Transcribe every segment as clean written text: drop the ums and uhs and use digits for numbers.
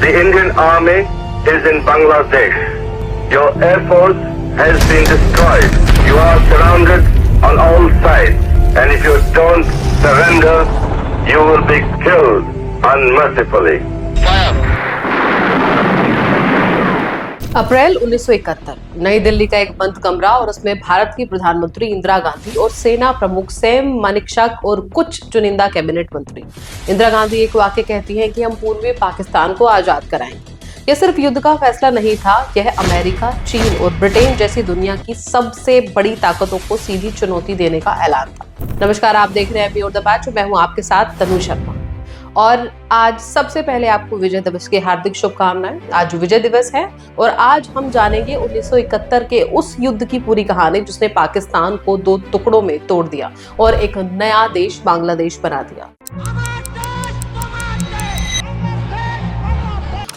The Indian Army is in Bangladesh. Your air force has been destroyed. You are surrounded on all sides. And if you don't surrender, you will be killed unmercifully. Fire! अप्रैल 1971 नई दिल्ली का एक बंद कमरा और उसमें भारत की प्रधानमंत्री इंदिरा गांधी और सेना प्रमुख सैम मानेकशॉ और कुछ चुनिंदा कैबिनेट मंत्री। इंदिरा गांधी एक वाक्य कहती हैं कि हम पूर्वी पाकिस्तान को आजाद कराएंगे। यह सिर्फ युद्ध का फैसला नहीं था, यह अमेरिका, चीन और ब्रिटेन जैसी दुनिया की सबसे बड़ी ताकतों को सीधी चुनौती देने का ऐलान था। नमस्कार, आप देख रहे हैं बियॉन्ड द मैच। मैं हूं आपके साथ तनु शर्मा और आज सबसे पहले आपको विजय दिवस की हार्दिक शुभकामनाएं। आज विजय दिवस है और आज हम जानेंगे 1971 के उस युद्ध की पूरी कहानी जिसने पाकिस्तान को दो टुकड़ों में तोड़ दिया और एक नया देश बांग्लादेश बना दिया।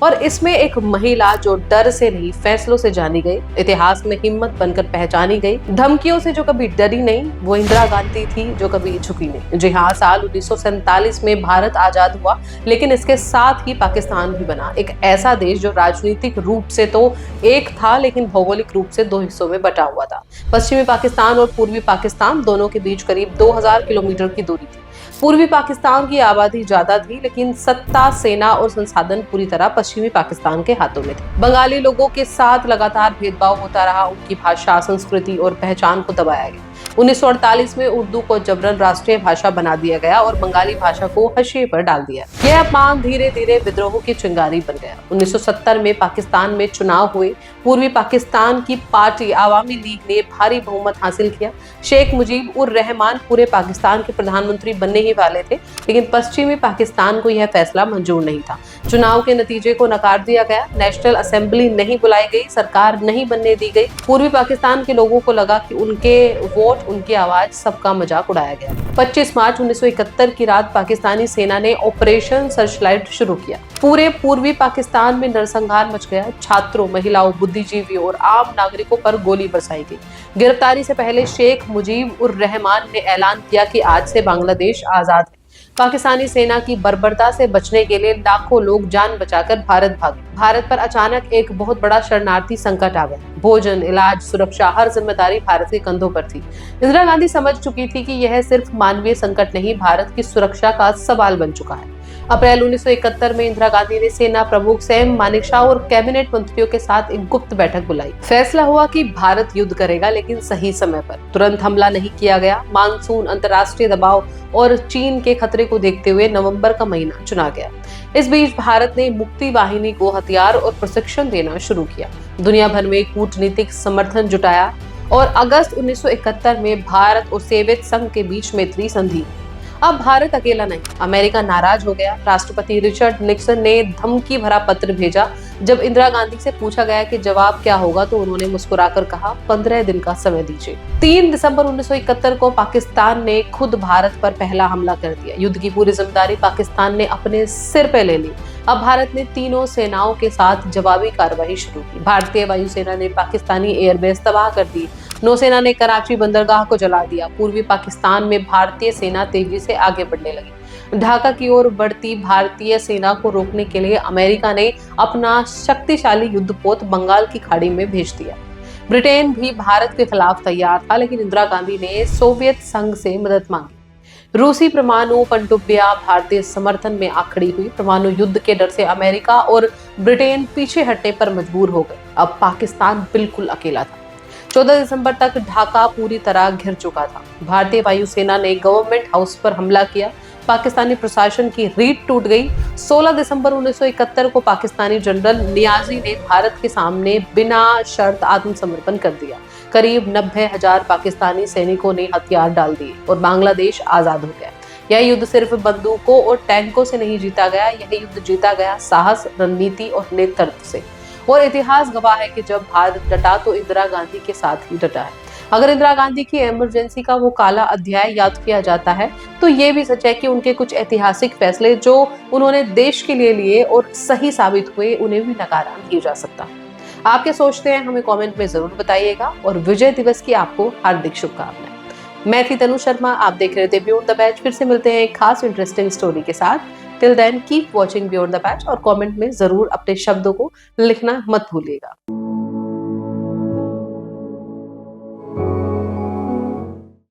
और इसमें एक महिला जो डर से नहीं फैसलों से जानी गई, इतिहास में हिम्मत बनकर पहचानी गई, धमकियों से जो कभी डरी नहीं, वो इंदिरा गांधी थी जो कभी झुकी नहीं। जी हाँ, साल 1947 में भारत आजाद हुआ, लेकिन इसके साथ ही पाकिस्तान भी बना, एक ऐसा देश जो राजनीतिक रूप से तो एक था लेकिन भौगोलिक रूप से दो हिस्सों में बटा हुआ था। पश्चिमी पाकिस्तान और पूर्वी पाकिस्तान दोनों के बीच करीब 2000 किलोमीटर की दूरी थी। पूर्वी पाकिस्तान की आबादी ज्यादा थी, लेकिन सत्ता, सेना और संसाधन पूरी तरह पश्चिमी पाकिस्तान के हाथों में थे। बंगाली लोगों के साथ लगातार भेदभाव होता रहा, उनकी भाषा, संस्कृति और पहचान को दबाया गया। 1948 में उर्दू को जबरन राष्ट्रीय भाषा बना दिया गया और बंगाली भाषा को हाशिए पर डाल दिया। यह अपमान धीरे धीरे विद्रोह की चिंगारी बन गया। 1970 में पाकिस्तान में चुनाव हुए। पूर्वी पाकिस्तान की पार्टी आवामी लीग ने भारी बहुमत हासिल किया। शेख मुजीब उर रहमान पूरे पाकिस्तान के प्रधानमंत्री बनने ही वाले थे, लेकिन पश्चिमी पाकिस्तान को यह फैसला मंजूर नहीं था। चुनाव के नतीजे को नकार दिया गया। नेशनल असेंबली नहीं बुलाई गई, सरकार नहीं बनने दी गई। पूर्वी पाकिस्तान के लोगों को लगा कि उनके वोट, उनकी आवाज, सबका मजाक उड़ाया गया। 25 मार्च 1971 की रात पाकिस्तानी सेना ने ऑपरेशन सर्चलाइट शुरू किया। पूरे पूर्वी पाकिस्तान में नरसंहार मच गया। छात्रों, महिलाओं, बुद्धिजीवियों और आम नागरिकों पर गोली बरसाई गई। गिरफ्तारी से पहले शेख मुजीब उर रहमान ने ऐलान किया कि आज से बांग्लादेश आजाद है। पाकिस्तानी सेना की बर्बरता से बचने के लिए लाखों लोग जान बचाकर भारत भागे। भारत पर अचानक एक बहुत बड़ा शरणार्थी संकट आ गया। भोजन, इलाज, सुरक्षा, हर जिम्मेदारी भारत के कंधों पर थी। इंदिरा गांधी समझ चुकी थी कि यह सिर्फ मानवीय संकट नहीं, भारत की सुरक्षा का सवाल बन चुका है। अप्रैल 1971 में इंदिरा गांधी ने सेना प्रमुख सैम मानेकशॉ और कैबिनेट मंत्रियों के साथ एक गुप्त बैठक बुलाई। फैसला हुआ कि भारत युद्ध करेगा, लेकिन सही समय पर। तुरंत हमला नहीं किया गया। मानसून, अंतर्राष्ट्रीय दबाव और चीन के खतरे को देखते हुए नवंबर का महीना चुना गया। इस बीच भारत ने मुक्ति वाहिनी को हथियार और प्रशिक्षण देना शुरू किया। दुनिया भर में कूटनीतिक समर्थन जुटाया और अगस्त 1971 में भारत और सोवियत संघ के बीच मैत्री संधि। अब भारत अकेला नहीं, अमेरिका नाराज हो गया। राष्ट्रपति रिचर्ड निक्सन ने धमकी भरा पत्र भेजा। जब इंदिरा गांधी से पूछा गया कि जवाब क्या होगा, तो उन्होंने मुस्कुराकर कहा, 15 दिन का समय दीजिए। 3 दिसंबर 1971 को पाकिस्तान ने खुद भारत पर पहला हमला कर दिया। युद्ध की पूरी जिम्मेदारी पाकिस्तान ने अपने सिर पे ले ली। अब भारत ने तीनों सेनाओं के साथ जवाबी कार्रवाई शुरू की। भारतीय वायुसेना ने पाकिस्तानी एयरबेस तबाह कर दी। नौसेना ने कराची बंदरगाह को जला दिया। पूर्वी पाकिस्तान में भारतीय सेना तेजी से आगे बढ़ने लगी। ढाका की ओर बढ़ती भारतीय सेना को रोकने के लिए अमेरिका ने अपना शक्तिशाली युद्धपोत बंगाल की खाड़ी में भेज दिया। ब्रिटेन भी भारत के खिलाफ तैयार था, लेकिन इंदिरा गांधी ने सोवियत संघ से मदद मांगी। रूसी परमाणु पनडुब्बियां भारतीय समर्थन में आखड़ी हुई। परमाणु युद्ध के डर से अमेरिका और ब्रिटेन पीछे हटने पर मजबूर हो गए। अब पाकिस्तान बिल्कुल अकेला था। 14 दिसंबर तक ढाका पूरी तरह घिर चुका था। भारतीय वायुसेना ने गवर्नमेंट हाउस पर हमला किया। पाकिस्तानी प्रशासन की रीढ़ टूट गई। 16 दिसंबर 1971 को पाकिस्तानी जनरल नियाजी ने भारत के सामने बिना शर्त आत्मसमर्पण कर दिया। करीब 90,000 पाकिस्तानी सैनिकों ने हथियार डाल दिए और बांग्लादेश आजाद हो गया। यह युद्ध सिर्फ बंदूकों और टैंकों से नहीं जीता गया, यह युद्ध जीता गया साहस, रणनीति और नेतृत्व से। और इतिहास गवाह है कि जब भारत डटा तो इंदिरा गांधी के साथ ही डटा है। अगर इंदिरा गांधी की इमरजेंसी का वो काला अध्याय याद किया जाता है, तो ये भी सच है कि उनके कुछ ऐतिहासिक फैसले जो उन्होंने देश के लिए लिए और सही साबित हुए, उन्हें भी नकारा नहीं जा सकता। आप क्या सोचते हैं, हमें कमेंट में जरूर बताइएगा। और विजय दिवस की आपको हार्दिक शुभकामनाएं। मैं थी तनु शर्मा, आप देख रहे थे बियॉन्ड द मैच। फिर से मिलते हैं एक खास इंटरेस्टिंग स्टोरी के साथ। Till then keep watching beyond the patch और कमेंट में जरूर अपने शब्दों को लिखना मत भूलिएगा।